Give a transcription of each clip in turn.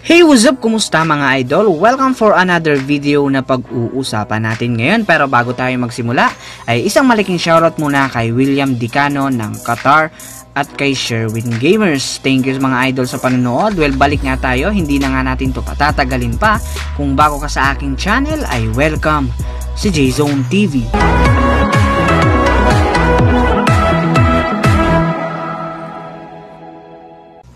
Hey, what's up? Kumusta mga idol? Welcome for another video na pag-uusapan natin ngayon. Pero bago tayo magsimula, ay isang malaking shoutout muna kay William Dicano ng Qatar at kay Sherwin Gamers. Thank you mga idol sa panonood. Well, balik nga tayo. Hindi na nga natin to patatagalin pa. Kung bago ka sa aking channel, ay welcome si J-Zone TV.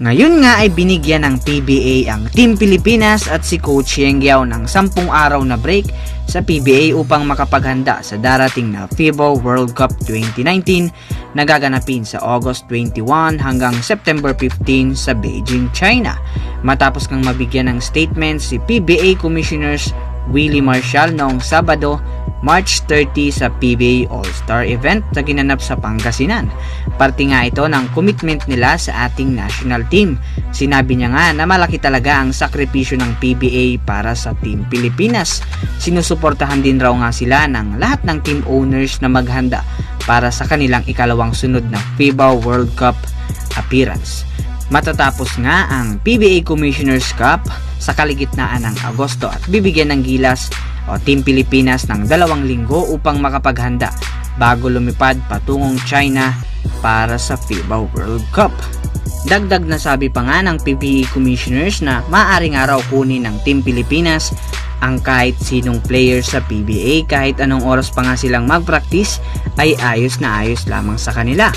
Ngayon nga ay binigyan ng PBA ang Team Pilipinas at si Coach Yengyao ng 10 araw na break sa PBA upang makapaghanda sa darating na FIBA World Cup 2019 na gaganapin sa August 21 hanggang September 15 sa Beijing, China. Matapos kang mabigyan ng statement si PBA Commissioners Willie Marshall noong Sabado, March 30 sa PBA All-Star event na ginanap sa Pangasinan. Parte nga ito ng commitment nila sa ating national team. Sinabi niya nga na malaki talaga ang sakripisyo ng PBA para sa Team Pilipinas. Sinusuportahan din raw nga sila ng lahat ng team owners na maghanda para sa kanilang ikalawang sunod na FIBA World Cup appearance. Matatapos nga ang PBA Commissioners Cup sa kaligitnaan ng Agosto at bibigyan ng gilas o Team Pilipinas ng 2 linggo upang makapaghanda bago lumipad patungong China para sa FIBA World Cup. Dagdag na sabi pa nga ng PBA Commissioners na maaaring araw kunin ng Team Pilipinas ang kahit sinong player sa PBA kahit anong oras pa nga silang mag-practice ay ayos na ayos lamang sa kanila.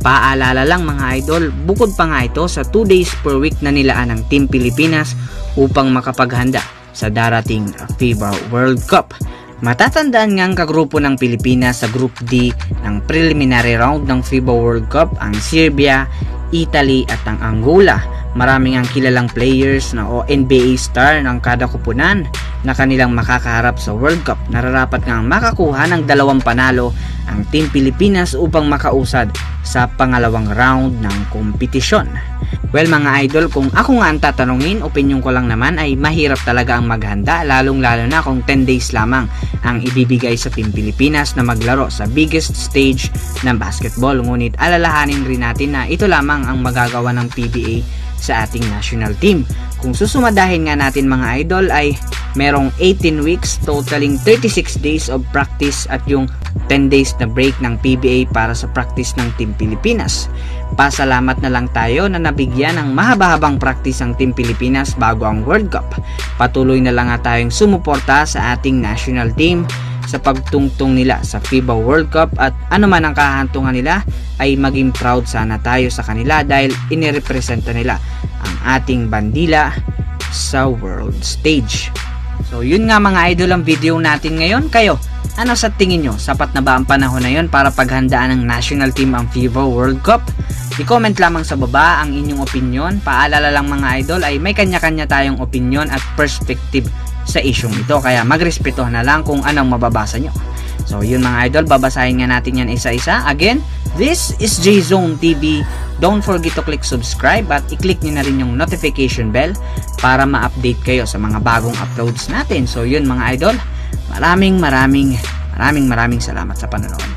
Paalala lang mga idol, bukod pa nga ito sa 2 days per week na nilaan ng Team Pilipinas upang makapaghanda sa darating FIBA World Cup. Matatandaan nga ang kagrupo ng Pilipinas sa Group D ng preliminary round ng FIBA World Cup ang Serbia, Italy at ang Angola. Maraming ang kilalang players na o NBA star ng kada kupunan na kanilang makakaharap sa World Cup. Nararapat nga makakuha ng 2 panalo ang Team Pilipinas upang makausad sa pangalawang round ng kompetisyon. Well mga idol, kung ako nga ang tatanungin, opinion ko lang naman ay mahirap talaga ang maghanda, lalong lalo na kung 10 days lamang ang ibibigay sa Team Pilipinas na maglaro sa biggest stage ng basketball. Ngunit alalahanin rin natin na ito lamang ang magagawa ng PBA sa ating national team. Kung susumadahin nga natin mga idol ay merong 18 weeks totaling 36 days of practice at yung 10 days na break ng PBA para sa practice ng Team Pilipinas. Pasalamat na lang tayo na nabigyan ng mahaba-habang practice ang Team Pilipinas bago ang World Cup. Patuloy na lang nga tayong sumuporta sa ating national team sa pagtungtong nila sa FIBA World Cup at ano man ang kahantungan nila ay maging proud sana tayo sa kanila dahil inirepresenta nila ang ating bandila sa world stage. So yun nga mga idol ang video natin ngayon. Kayo, ano sa tingin nyo? Sapat na ba ang panahon na yun para paghandaan ng national team ang FIBA World Cup? I-comment lamang sa baba ang inyong opinion. Paalala lang mga idol ay may kanya-kanya tayong opinion at perspective sa isyong ito. Kaya magrespeto na lang kung anong mababasa nyo. So yun mga idol, babasahin nga natin yan isa-isa. Again, this is J-Zone TV. Don't forget to click subscribe at i-click nyo na rin yung notification bell para ma-update kayo sa mga bagong uploads natin. So yun mga idol, maraming salamat sa panonood.